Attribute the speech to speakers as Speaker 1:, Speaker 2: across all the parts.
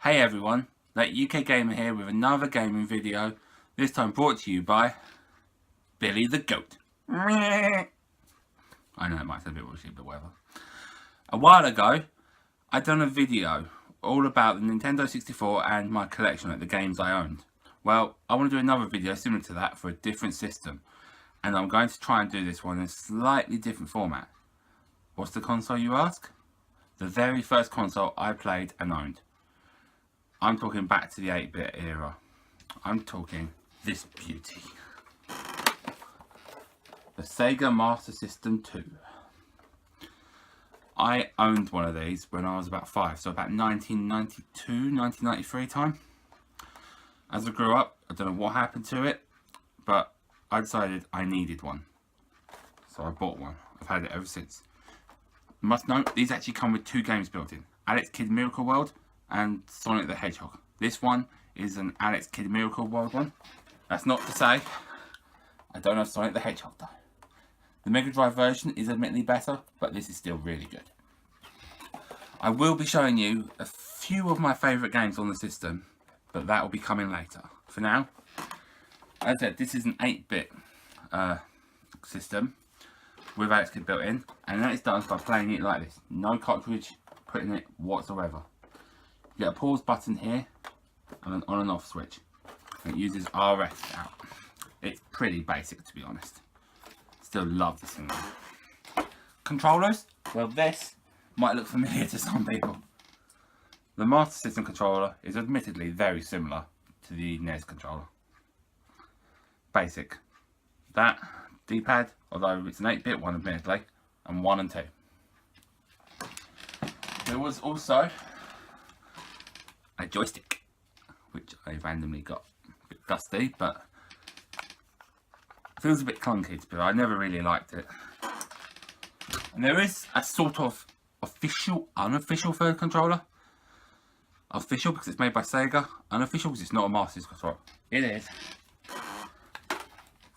Speaker 1: Hey everyone, Late UK Gamer here with another gaming video, this time brought to you by Billy the Goat. I know it might sound a bit wishy, but whatever. A while ago, I'd done a video all about the Nintendo 64 and my collection of the games I owned. Well, I want to do another video similar to that for a different system, and I'm going to try and do this one in a slightly different format. What's the console, you ask? The very first console I played and owned. I'm talking back to the 8-bit era. I'm talking this beauty. The Sega Master System 2. I owned one of these when I was about 5, so about 1992, 1993 time. As I grew up, I don't know what happened to it, but I decided I needed one. So I bought one. I've had it ever since. You must note, these actually come with 2 games built in. Alex Kidd Miracle World and Sonic the Hedgehog. This one is an Alex Kidd Miracle World one. That's not to say I don't have Sonic the Hedgehog though. The Mega Drive version is admittedly better, but this is still really good. I will be showing you a few of my favourite games on the system, but that will be coming later. For now, as I said, this is an 8-bit system with Alex Kidd built in, and that is done by playing it like this. No cartridge put in it whatsoever. You get a pause button here and an on and off switch. And it uses RF out. It's pretty basic, to be honest. Still love this thing. Controllers? Well, this might look familiar to some people. The Master System controller is admittedly very similar to the NES controller. Basic. That D-pad, although it's an 8-bit one admittedly, and 1 and 2. There was also a joystick, which I randomly got a bit dusty, but feels a bit clunky to be honest. I never really liked it. And there is a sort of official, unofficial third controller. Official because it's made by Sega, unofficial because it's not a Master System controller. It is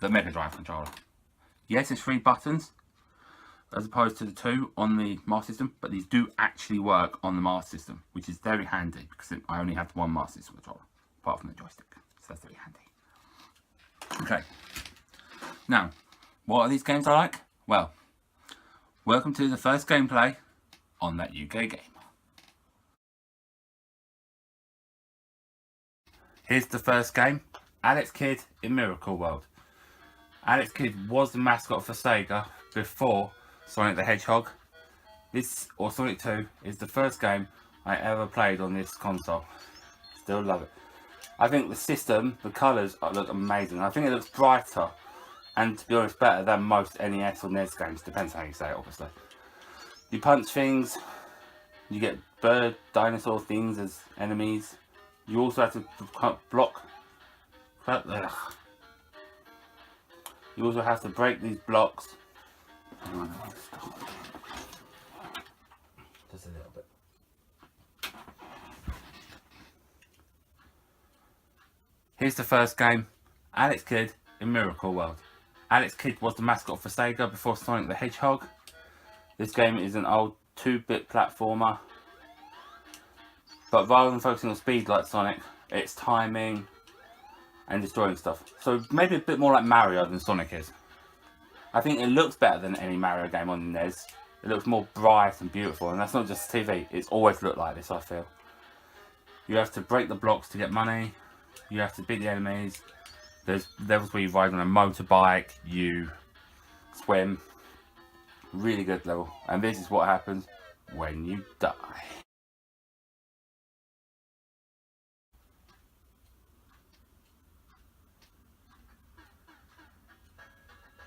Speaker 1: the Mega Drive controller. Yes, it's 3 buttons as opposed to the 2 on the Master System, but these do actually work on the Master System, which is very handy because I only have one Master System controller, apart from the joystick, so that's very handy. Okay, now, what are these games I like? Well, welcome to the first gameplay on That UK Gamer. Here's the first game, Alex Kidd in Miracle World. Alex Kidd was the mascot for Sega before Sonic the Hedgehog. This, or Sonic 2, is the first game I ever played on this console. Still love it. I think the system, the colours look amazing. I think it looks brighter and, to be honest, better than most NES or NES games. Depends how you say it, obviously. You punch things, you get bird, dinosaur things as enemies. You also have to block. You also have to break these blocks. Just a little bit. Here's the first game, Alex Kidd in Miracle World. Alex Kidd was the mascot for Sega before Sonic the Hedgehog. This game is an old 2-bit platformer, but rather than focusing on speed like Sonic, it's timing and destroying stuff. So maybe a bit more like Mario than Sonic is. I think it looks better than any Mario game on the NES. It looks more bright and beautiful, and that's not just TV. It's always looked like this, I feel. You have to break the blocks to get money. You have to beat the enemies. There's levels where you ride on a motorbike, you swim. Really good level. And this is what happens when you die.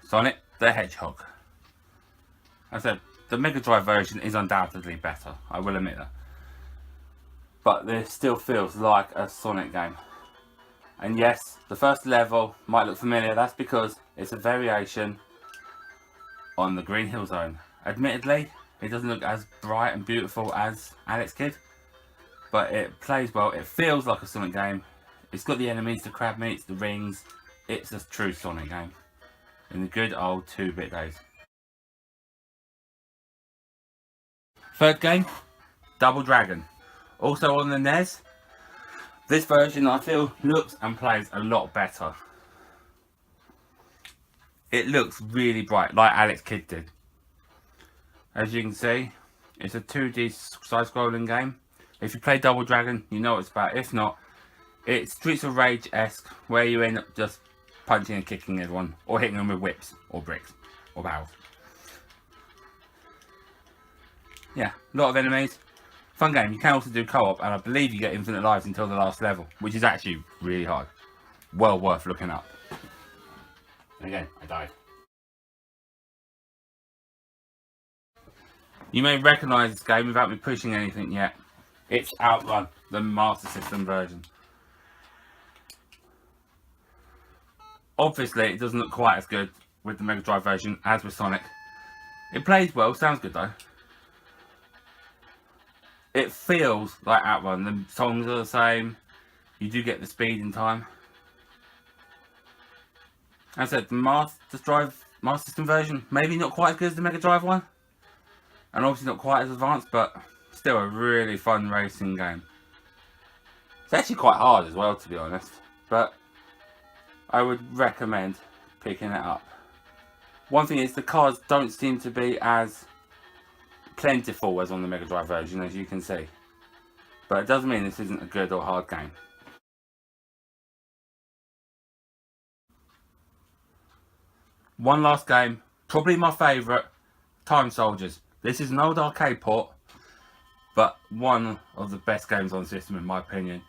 Speaker 1: Sonic the Hedgehog. As I said, the Mega Drive version is undoubtedly better, I will admit that. But this still feels like a Sonic game. And yes, the first level might look familiar, that's because it's a variation on the Green Hill Zone. Admittedly, it doesn't look as bright and beautiful as Alex Kidd, but it plays well, it feels like a Sonic game. It's got the enemies, the crab meats, the rings. It's a true Sonic game in the good old 2-bit days. Third game, Double Dragon. Also on the NES, This version, I feel, looks and plays a lot better. It looks really bright, like Alex Kidd did. As you can see, it's a 2D side-scrolling game. If you play Double Dragon, you know what it's about. If not, it's Streets of Rage-esque, where you end up just punching and kicking everyone, or hitting them with whips, or bricks, or barrels. Yeah, a lot of enemies. Fun game. You can also do co-op, and I believe you get infinite lives until the last level, which is actually really hard. Well worth looking up. And again, I died. You may recognise this game without me pushing anything yet. It's Outrun, the Master System version. Obviously, it doesn't look quite as good with the Mega Drive version as with Sonic. It plays well, sounds good though. It feels like Outrun. The songs are the same. You do get the speed in time. As I said, the Master System version, maybe not quite as good as the Mega Drive one. And obviously not quite as advanced, but still a really fun racing game. It's actually quite hard as well, to be honest. But I would recommend picking it up. One thing is, the cars don't seem to be as plentiful as on the Mega Drive version, as you can see. But it doesn't mean this isn't a good or hard game. One last game, probably my favourite, Time Soldiers. This is an old arcade port, but one of the best games on the system in my opinion.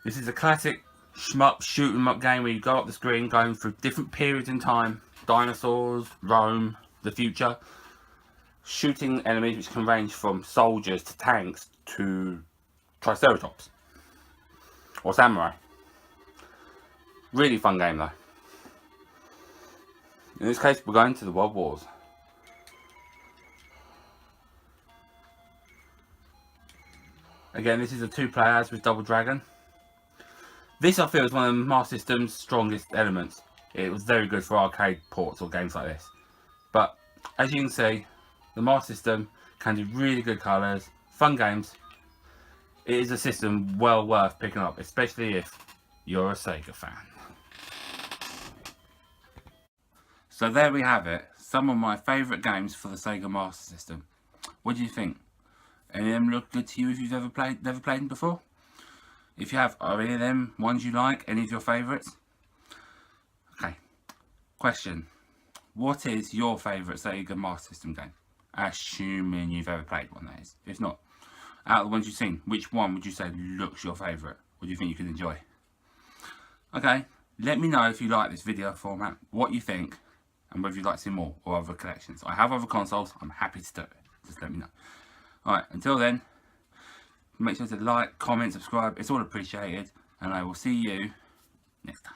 Speaker 1: This is a classic shmup, shoot 'em up game where you go up the screen going through different periods in time. Dinosaurs, Rome, the future. Shooting enemies which can range from soldiers to tanks to triceratops or samurai. Really fun game though. In this case, we're going to the World Wars. Again, this is a 2 players with Double Dragon. This I feel is one of the Master System's strongest elements. It was very good for arcade ports or games like this. But as you can see, the Master System can do really good colours, fun games. It is a system well worth picking up, especially if you're a Sega fan. So there we have it, some of my favourite games for the Sega Master System. What do you think? Any of them look good to you if you've never played them before? If you have, are any of them ones you like? Any of your favourites? Okay. Question. What is your favourite Sega Master System game? Assuming you've ever played one, that is. If not, out of the ones you've seen, which one would you say looks your favourite? What do you think you could enjoy? Okay. Let me know if you like this video format, what you think, and whether you'd like to see more or other collections. I have other consoles. I'm happy to do it. Just let me know. Alright, until then, make sure to like, comment, subscribe. It's all appreciated. And I will see you next time.